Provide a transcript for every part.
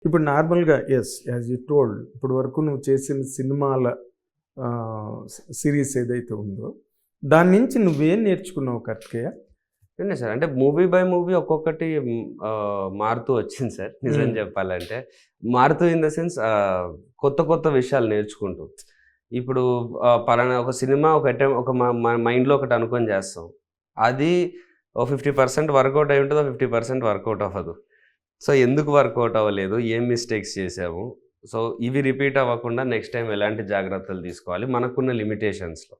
ఇప్పుడు నార్మల్గా yes as you told ఇప్పుడు వరకు నువ్వు చేసిన సినిమాల సిరీస్ ఏదైతే ఉందో దాని నుంచి నువ్వేం నేర్చుకున్నావు కరెక్ట్గా? నిజమే సార్. అంటే మూవీ బై మూవీ ఒక్కొక్కటి మారుతూ వచ్చింది సార్. నిజం చెప్పాలంటే మారుతూ ఇన్ ద సెన్స్ కొత్త కొత్త విషయాలు నేర్చుకుంటూ. ఇప్పుడు పలానా ఒక సినిమా ఒక మైండ్లో ఒకటి అనుకొని చేస్తాం. అది 50% వర్కౌట్ అయి ఉంటుంది, 50% వర్కౌట్ అవ్వదు. సో ఎందుకు వర్కౌట్ అవ్వలేదు, ఏం మిస్టేక్స్ చేసాము, సో ఇవి రిపీట్ అవ్వకుండా నెక్స్ట్ టైం ఎలాంటి జాగ్రత్తలు తీసుకోవాలి మనకున్న లిమిటేషన్స్లో.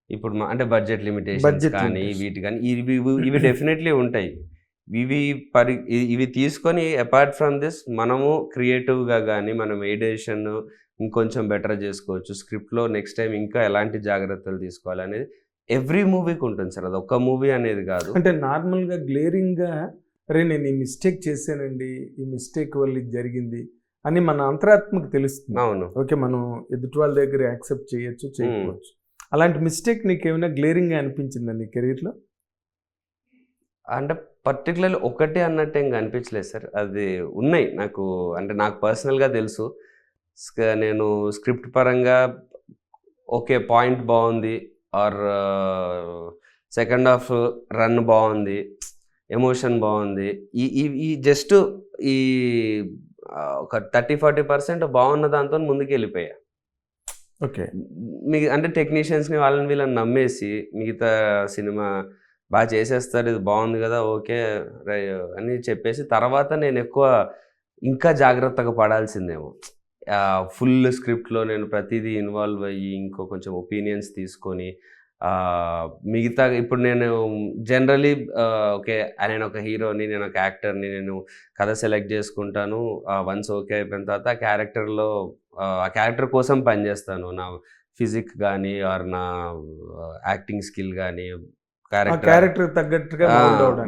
ఇప్పుడు అంటే బడ్జెట్ లిమిటేషన్స్ కానీ వీటి కానీ ఇవి డెఫినెట్లీ ఉంటాయి. ఇవి తీసుకొని అపార్ట్ ఫ్రమ్ దిస్ మనము క్రియేటివ్గా కానీ మనం ఎడిషన్ ఇంకొంచెం బెటర్ చేసుకోవచ్చు. స్క్రిప్ట్లో నెక్స్ట్ టైం ఇంకా ఎలాంటి జాగ్రత్తలు తీసుకోవాలి అనేది ఎవ్రీ మూవీకి ఉంటుంది సార్. అది ఒక్క మూవీ అనేది కాదు. అంటే నార్మల్గా గ్లేరింగ్గా అరే నేను ఈ మిస్టేక్ చేశానండి, ఈ మిస్టేక్ వల్ల ఇది జరిగింది అని మన అంతరాత్మకు తెలుస్తుంది. అవును, ఓకే, మనం ఎదుటి వాళ్ళ దగ్గర యాక్సెప్ట్ చేయొచ్చు, చేయకపోవచ్చు. అలాంటి మిస్టేక్ నీకు ఏమైనా గ్లేరింగ్గా అనిపించిందా నీ కెరీర్లో? అంటే పర్టికులర్లీ ఒకటి అన్నట్టు ఏం అనిపించలేదు సార్. అది ఉన్నాయి నాకు, అంటే నాకు పర్సనల్గా తెలుసు. నేను స్క్రిప్ట్ పరంగా ఓకే పాయింట్ బాగుంది, ఆర్ సెకండ్ హాఫ్ రన్ బాగుంది, ఎమోషన్ బాగుంది, ఈ జస్ట్ ఈ ఒక 30-40% బాగున్న దాంతో ముందుకు వెళ్ళిపోయా. ఓకే, అంటే టెక్నీషియన్స్ని వీళ్ళని నమ్మేసి మిగతా సినిమా బాగా చేసేస్తారు, ఇది బాగుంది కదా ఓకే అని చెప్పేసి తర్వాత నేను ఇంకా జాగ్రత్తగా పడాల్సిందేమో. ఫుల్ స్క్రిప్ట్లో నేను ప్రతిదీ ఇన్వాల్వ్ అయ్యి కొంచెం ఒపీనియన్స్ తీసుకొని మిగతా ఇప్పుడు నేను జనరలీ ఓకే నేను ఒక హీరోని, నేను ఒక యాక్టర్ని, నేను కథ సెలెక్ట్ చేసుకుంటాను. వన్స్ ఓకే అయిపోయిన తర్వాత ఆ క్యారెక్టర్ కోసం పనిచేస్తాను. నా ఫిజిక్ కానీ ఆర్ నా యాక్టింగ్ స్కిల్ కానీ క్యారెక్టర్ తగ్గట్టుగా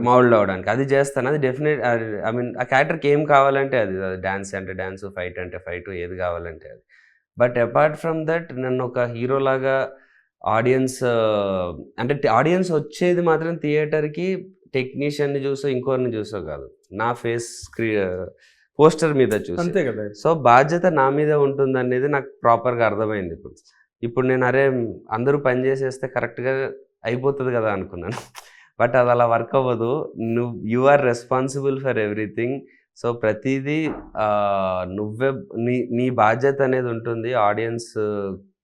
మౌల్డ్ అవడానికి అది చేస్తాను. అది డెఫినెట్ ఐ మీన్ ఆ క్యారెక్టర్కి ఏం కావాలంటే అది డాన్స్ అంటే డాన్స్, ఫైట్ అంటే ఫైట్, ఏది కావాలంటే అది. బట్ అపార్ట్ ఫ్రమ్ దట్ నన్ను ఒక హీరోలాగా ఆడియన్స్ వచ్చేది మాత్రం థియేటర్కి టెక్నీషియన్ని చూసో ఇంకోరిని చూసో కాదు, నా ఫేస్ పోస్టర్ మీద చూసి. అంతే కదా. సో బాధ్యత నా మీద ఉంటుంది అనేది నాకు ప్రాపర్గా అర్థమైంది. ఇప్పుడు నేను అరే అందరూ పని చేసేస్తే కరెక్ట్గా అయిపోతుంది కదా అనుకున్నాను. బట్ అది అలా వర్క్ అవ్వదు. You are responsible for everything. So ప్రతిదీ నువ్వే నీ బాధ్యత అనేది ఉంటుంది ఆడియన్స్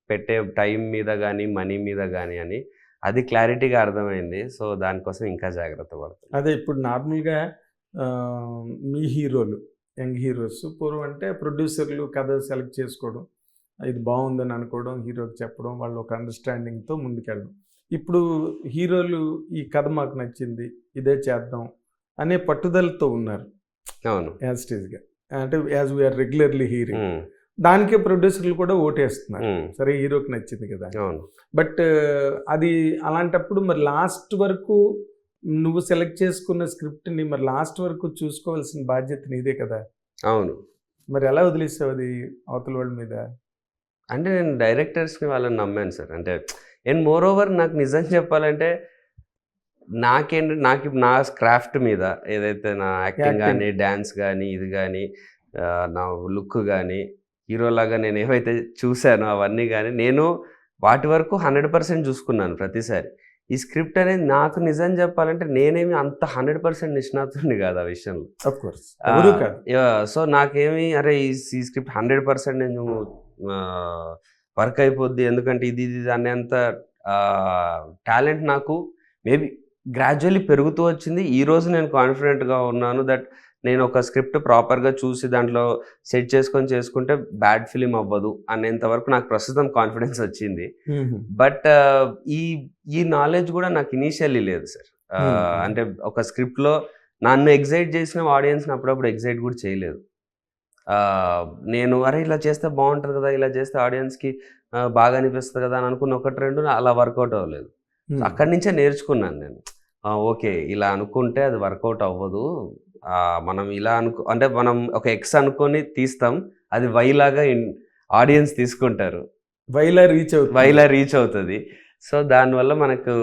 పెట్టే టైం మీద కానీ మనీ మీద కానీ అని. అది క్లారిటీగా అర్థమైంది. సో దానికోసం ఇంకా జాగ్రత్త పడుతుంది. అదే ఇప్పుడు నార్మల్గా మీ హీరోలు, యంగ్ హీరోస్ పూర్వం అంటే ప్రొడ్యూసర్లు కథ సెలెక్ట్ చేసుకోవడం, ఇది బాగుందని అనుకోవడం, హీరోకి చెప్పడం, వాళ్ళు ఒక అండర్స్టాండింగ్తో ముందుకెళ్ళడం. ఇప్పుడు హీరోలు ఈ కథ మాకు నచ్చింది, ఇదే చేద్దాం అనే పట్టుదలతో ఉన్నారు. అవును, యాజ్ స్టేజ్గా అంటే యాజ్ వీఆర్ రెగ్యులర్లీ హీరింగ్. దానికే ప్రొడ్యూసర్లు కూడా ఓటేస్తున్నారు, సరే హీరోకి నచ్చింది కదా. బట్ అది అలాంటప్పుడు మరి లాస్ట్ వరకు నువ్వు సెలెక్ట్ చేసుకున్న స్క్రిప్ట్ని మరి లాస్ట్ వరకు చూసుకోవాల్సిన బాధ్యత నీదే కదా. అవును, మరి ఎలా వదిలేసావు అది అవతల వాళ్ళ మీద? అంటే నేను డైరెక్టర్స్ని వాళ్ళని నమ్మాను సార్. అంటే అండ్ మోర్ ఓవర్ నాకు నిజం చెప్పాలంటే నాకు నా క్రాఫ్ట్ మీద ఏదైతే నా యాక్టింగ్ కానీ డ్యాన్స్ కానీ ఇది కానీ నా లుక్ కానీ హీరోలాగా నేను ఏవైతే చూశానో అవన్నీ కానీ నేను వాటి వరకు 100% చూసుకున్నాను ప్రతిసారి. ఈ స్క్రిప్ట్ అనేది నాకు నిజం చెప్పాలంటే నేనేమి అంత 100% నిష్ణాతుని కాదు ఆ విషయంలో. సో నాకేమి అరే ఈ స్క్రిప్ట్ 100% నేను వర్క్ అయిపోద్ది, ఎందుకంటే ఇది అనేంత టాలెంట్ నాకు మేబీ గ్రాడ్యువల్లీ పెరుగుతూ వచ్చింది. ఈరోజు నేను కాన్ఫిడెంట్గా ఉన్నాను దట్ నేను ఒక స్క్రిప్ట్ ప్రాపర్గా చూసి దాంట్లో సెట్ చేసుకుంటే బ్యాడ్ ఫిలిం అవ్వదు అనేంత వరకు నాకు ప్రస్తుతం కాన్ఫిడెన్స్ వచ్చింది. బట్ ఈ నాలెడ్జ్ కూడా నాకు ఇనీషియల్లీ లేదు సార్. అంటే ఒక స్క్రిప్ట్లో నన్ను ఎగ్జైట్ చేసిన ఆడియన్స్ని అప్పుడప్పుడు ఎగ్జైట్ కూడా చేయలేదు. నేను అరే ఇలా చేస్తే బాగుంటుంది కదా, ఇలా చేస్తే ఆడియన్స్కి బాగా అనిపిస్తుంది కదా అని అనుకున్న 1-2 అలా వర్కౌట్ అవ్వలేదు. అక్కడి నుంచే నేర్చుకున్నాను నేను. ఓకే ఇలా అనుకుంటే అది వర్కౌట్ అవ్వదు, మనం ఇలా అంటే మనం ఒక ఎక్స్ అనుకొని తీస్తాం, అది వైలాగా ఆడియన్స్ తీసుకుంటారు, వైలా రీచ్ అవుతుంది. సో దానివల్ల మనకు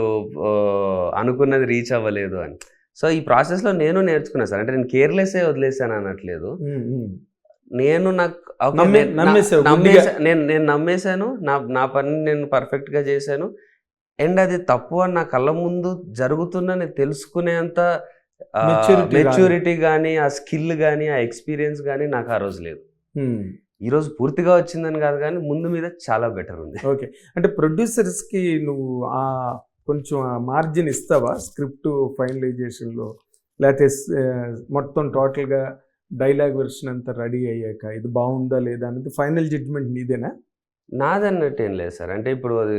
అనుకున్నది రీచ్ అవ్వలేదు అని. సో ఈ ప్రాసెస్లో నేను నేర్చుకున్నాను సార్. అంటే నేను కేర్లెస్సే వదిలేసాను అనట్లేదు. నేను నాకు ఓకే, నమ్మేసావు గుడ్డిగా. నేను నమ్మేశాను, నా పని నేను పర్ఫెక్ట్గా చేశాను. అండ్ అది తప్పు అని నా కళ్ళ ముందు జరుగుతుందని తెలుసుకునేంత Maturity మెచ్యూరిటీ కానీ, ఆ స్కిల్ కానీ, ఆ ఎక్స్పీరియన్స్ కానీ నాకు ఆ రోజు లేదు. ఈరోజు పూర్తిగా వచ్చిందని కాదు, కానీ ముందు మీద చాలా బెటర్ ఉంది. ఓకే, అంటే ప్రొడ్యూసర్స్కి నువ్వు ఆ కొంచెం ఆ మార్జిన్ ఇస్తావా స్క్రిప్ట్ ఫైనలైజేషన్లో, లేకపోతే మొత్తం టోటల్గా డైలాగ్ వెర్షన్ అంతా రెడీ అయ్యాక ఇది బాగుందా లేదా అనేది ఫైనల్ జడ్జ్మెంట్ నీదేనా? నాదన్నట్టు ఏం లేదు సార్. అంటే ఇప్పుడు అది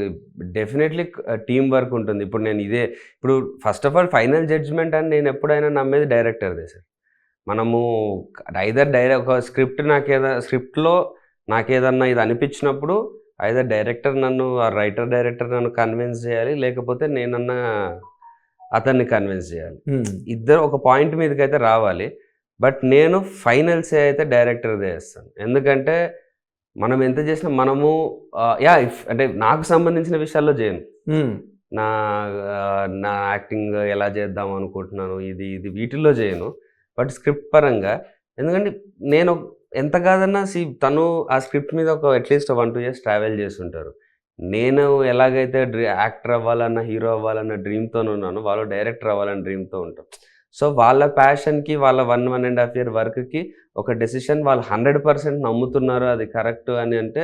డెఫినెట్లీ టీమ్ వర్క్ ఉంటుంది. ఇప్పుడు నేను ఇప్పుడు first of all final judgment అని నేను ఎప్పుడైనా నమ్మేది డైరెక్టర్దే సార్. మనము ఐదర్ ఒక స్క్రిప్ట్లో నాకేదన్నా ఇది అనిపించినప్పుడు ఐదర్ డైరెక్టర్ నన్ను, ఆ డైరెక్టర్ నన్ను కన్విన్స్ చేయాలి, లేకపోతే నేనన్నా అతన్ని కన్విన్స్ చేయాలి. ఇద్దరు ఒక పాయింట్ మీదకి అయితే రావాలి. బట్ నేను ఫైనల్స్ అయితే డైరెక్టర్దే చేస్తాను. ఎందుకంటే మనం ఎంత చేసినా మనము అంటే నాకు సంబంధించిన విషయాల్లో చేయను. నా యాక్టింగ్ ఎలా చేద్దాం అనుకుంటున్నాను, ఇది వీటిల్లో చేయను. బట్ స్క్రిప్ట్ పరంగా, ఎందుకంటే నేను ఎంత కాదన్నా తను ఆ స్క్రిప్ట్ మీద ఒక అట్లీస్ట్ 1-2 years ట్రావెల్ చేస్తుంటారు. నేను ఎలాగైతే యాక్టర్ అవ్వాలన్న, హీరో అవ్వాలన్న డ్రీమ్తో ఉన్నాను, వాళ్ళు డైరెక్టర్ అవ్వాలన్న డ్రీమ్తో ఉంటారు. సో వాళ్ళ ప్యాషన్కి, వాళ్ళ 1.5 year వర్క్కి ఒక డెసిషన్ వాళ్ళు 100% నమ్ముతున్నారు, అది కరెక్ట్ అని అంటే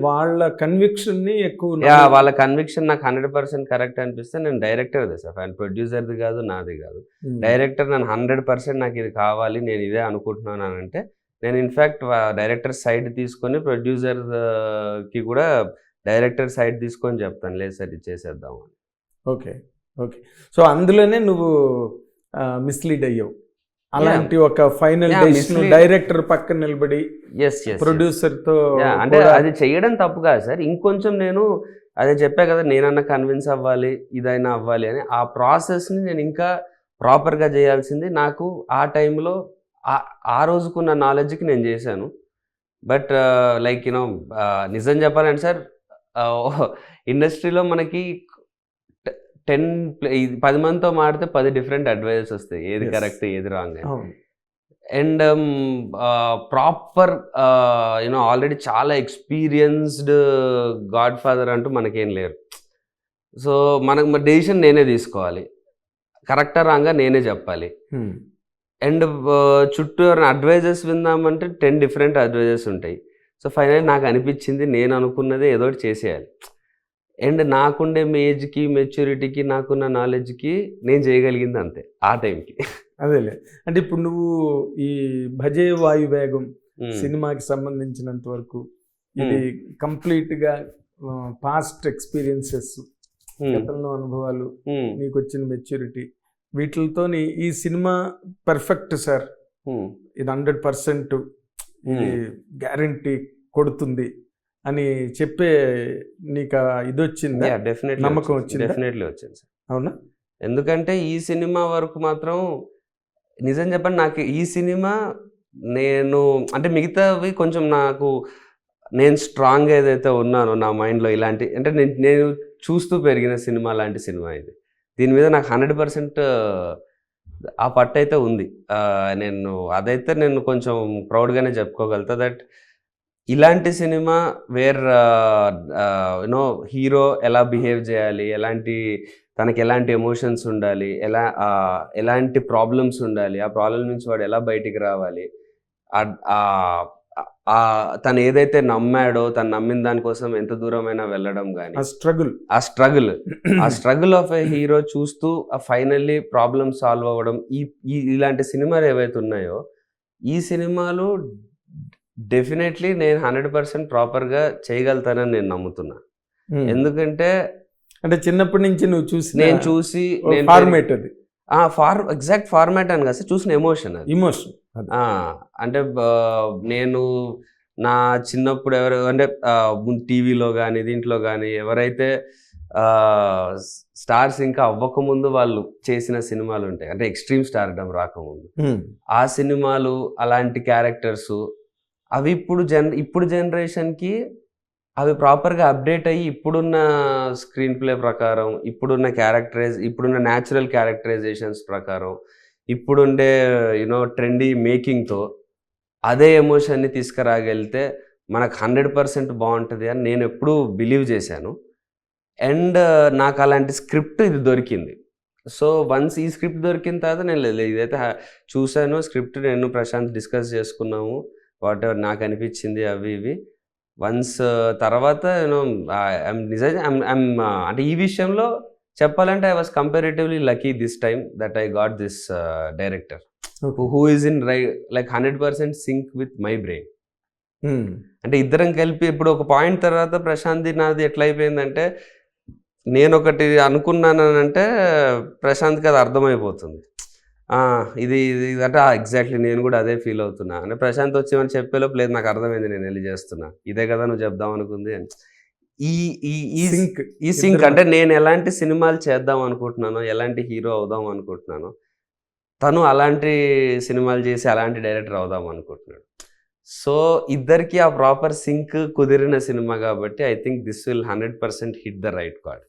వాళ్ళ కన్విక్షన్ ని ఎక్కువ, వాళ్ళ కన్విక్షన్ నాకు 100% కరెక్ట్ అనిపిస్తే నేను డైరెక్టర్దే సార్. అండ్ ప్రొడ్యూసర్ది కాదు, నాది కాదు. డైరెక్టర్ నన్ను 100% నాకు ఇది కావాలి, నేను ఇదే అనుకుంటున్నాను అని అంటే నేను ఇన్ఫ్యాక్ట్ డైరెక్టర్ సైడ్ తీసుకొని ప్రొడ్యూసర్కి కూడా డైరెక్టర్ సైడ్ తీసుకొని చెప్తాను, లేదు సార్ ఇది చేసేద్దాం అని. ఓకే, సో అందులోనే నువ్వు మిస్లీడ్ అయ్యావు. అలాంటి ఒక ఫైనల్ డైరెక్టర్ పక్కన నిలబడి ప్రొడ్యూసర్ తో, అంటే అది చేయడం తప్పు కాదు సార్. ఇంకొంచెం నేను అదే చెప్పా కదా, నేనన్నా కన్విన్స్ అవ్వాలి, ఇదైనా అవ్వాలి అని. ఆ ప్రాసెస్ని నేను ఇంకా ప్రాపర్గా చేయాల్సింది. నాకు ఆ టైంలో ఆ రోజుకున్న నాలెడ్జ్కి నేను చేశాను. బట్ లైక్ నిజం చెప్పాలంటే సార్, ఇండస్ట్రీలో మనకి 10 మందితో మాడితే 10 డిఫరెంట్ అడ్వైజెస్ వస్తాయి, ఏది కరెక్ట్ ఏది రాంగ్ అని. అండ్ ప్రాపర్ ఆల్రెడీ చాలా ఎక్స్పీరియన్స్డ్ గాడ్ ఫాదర్ అంటూ మనకేం లేరు. సో మనకు డెసిషన్ నేనే తీసుకోవాలి, కరెక్టా రాంగా నేనే చెప్పాలి. అండ్ చుట్టూ అడ్వైజెస్ విందామంటే 10 డిఫరెంట్ అడ్వైజెస్ ఉంటాయి. సో ఫైనల్ నాకు అనిపించింది నేను అనుకున్నదే ఏదో ఒకటి చేసేయాలి. అండ్ నాకుండే ఏజ్కి, మెచ్యూరిటీకి, నాకున్న నాలెడ్జ్కి నేను చేయగలిగింది అంతే ఆ టైంకి. అదేలే, అంటే ఇప్పుడు నువ్వు ఈ భజే వాయువేగం సినిమాకి సంబంధించినంత వరకు ఇది కంప్లీట్గా పాస్ట్ ఎక్స్పీరియన్సెస్, గతంలో అనుభవాలు, నీకు వచ్చిన మెచ్యూరిటీ, వీటితో ఈ సినిమా పర్ఫెక్ట్ సార్, ఇది 100% ఇది గ్యారంటీ కొడుతుంది అని చెప్పే నీకు ఇది వచ్చింది, నమ్మకం వచ్చింది? డెఫినెట్లీ వచ్చింది సార్. అవునా? ఎందుకంటే ఈ సినిమా వరకు మాత్రం నిజం చెప్పండి, నాకు ఈ సినిమా నేను అంటే మిగతావి కొంచెం నేను స్ట్రాంగ్ ఏదైతే ఉన్నానో నా మైండ్లో ఇలాంటి, అంటే నేను చూస్తూ పెరిగిన సినిమా లాంటి సినిమా ఇది. దీని మీద నాకు 100% ఆ పట్టు అయితే ఉంది. అదైతే నేను కొంచెం ప్రౌడ్గానే చెప్పుకోగలుగుతా దట్ ఇలాంటి సినిమా వేర్ హీరో ఎలా బిహేవ్ చేయాలి, తనకి ఎలాంటి ఎమోషన్స్ ఉండాలి, ఎలాంటి ప్రాబ్లమ్స్ ఉండాలి, ఆ ప్రాబ్లం నుంచి వాడు ఎలా బయటికి రావాలి, తను ఏదైతే నమ్మాడో తను నమ్మిన దానికోసం ఎంత దూరమైనా వెళ్ళడం కానీ, ఆ స్ట్రగుల్ ఆఫ్ ఏ హీరో చూస్తూ ఫైనల్లీ ప్రాబ్లమ్ సాల్వ్ అవ్వడం, ఇలాంటి సినిమాలు ఏవైతే ఉన్నాయో ఈ సినిమాలు డెఫినెట్లీ నేను 100% ప్రాపర్గా చేయగలుగుతానని నేను నమ్ముతున్నా. ఎందుకంటే అంటే చిన్నప్పటి నుంచి నువ్వు నేను చూసి ఫార్మేట్ అది ఎగ్జాక్ట్ ఫార్మాట్ అని కాదు, చూసిన ఎమోషన్ అంటే నేను నా చిన్నప్పుడు అంటే టీవీలో కానీ దీంట్లో కానీ ఎవరైతే స్టార్స్ ఇంకా అవ్వకముందు వాళ్ళు చేసిన సినిమాలు ఉంటాయి, అంటే ఎక్స్ట్రీమ్ స్టార్డమ్ రాకముందు ఆ సినిమాలు, అలాంటి క్యారెక్టర్స్ అవి ఇప్పుడు జనరేషన్కి అవి ప్రాపర్గా అప్డేట్ అయ్యి ఇప్పుడున్న స్క్రీన్ ప్లే ప్రకారం, ఇప్పుడున్న న్యాచురల్ క్యారెక్టరైజేషన్స్ ప్రకారం, ఇప్పుడుండే ట్రెండీ మేకింగ్తో అదే ఎమోషన్ని తీసుకురాగలిగితే మనకు 100% బాగుంటుంది అని నేను ఎప్పుడూ బిలీవ్ చేశాను. అండ్ నాకు అలాంటి స్క్రిప్ట్ ఇది దొరికింది. సో వన్స్ ఈ స్క్రిప్ట్ దొరికిన తర్వాత నేను ఇదైతే చూశాను. స్క్రిప్ట్ నేను ప్రశాంత్ డిస్కస్ చేసుకున్నాము. వాట్ ఎవర్ నాకు అనిపించింది అవి ఇవి. వన్స్ తర్వాత నేను నిజంగా అంటే ఈ విషయంలో చెప్పాలంటే I was comparatively lucky this time that I got this director who is in like 100% sync with my brain. అంటే ఇద్దరం కలిపి ఇప్పుడు ఒక పాయింట్ తర్వాత ప్రశాంత్ది నాది ఎట్లా అయిపోయిందంటే, నేను ఒకటి అనుకున్నానంటే ప్రశాంత్కి అది అర్థమైపోతుంది. ఇది ఇది అంటే ఎగ్జాక్ట్లీ నేను కూడా అదే ఫీల్ అవుతున్నా అంటే ప్రశాంత్ వచ్చి ఏమని చెప్పేలోపు లేదు నాకు అర్థమైంది నేను వెళ్ళి చేస్తున్నా ఇదే కదా నువ్వు చెప్దాం అనుకుంది అని. ఈ ఈ ఈ సింక్ ఈ సింక్ అంటే నేను ఎలాంటి సినిమాలు చేద్దాం అనుకుంటున్నానో, ఎలాంటి హీరో అవుదాం అనుకుంటున్నానో, తను అలాంటి సినిమాలు చేసి అలాంటి డైరెక్టర్ అవుదాం అనుకుంటున్నాడు. సో ఇద్దరికి ఆ ప్రాపర్ సింక్ కుదిరిన సినిమా కాబట్టి I think this will 100% hit the right card.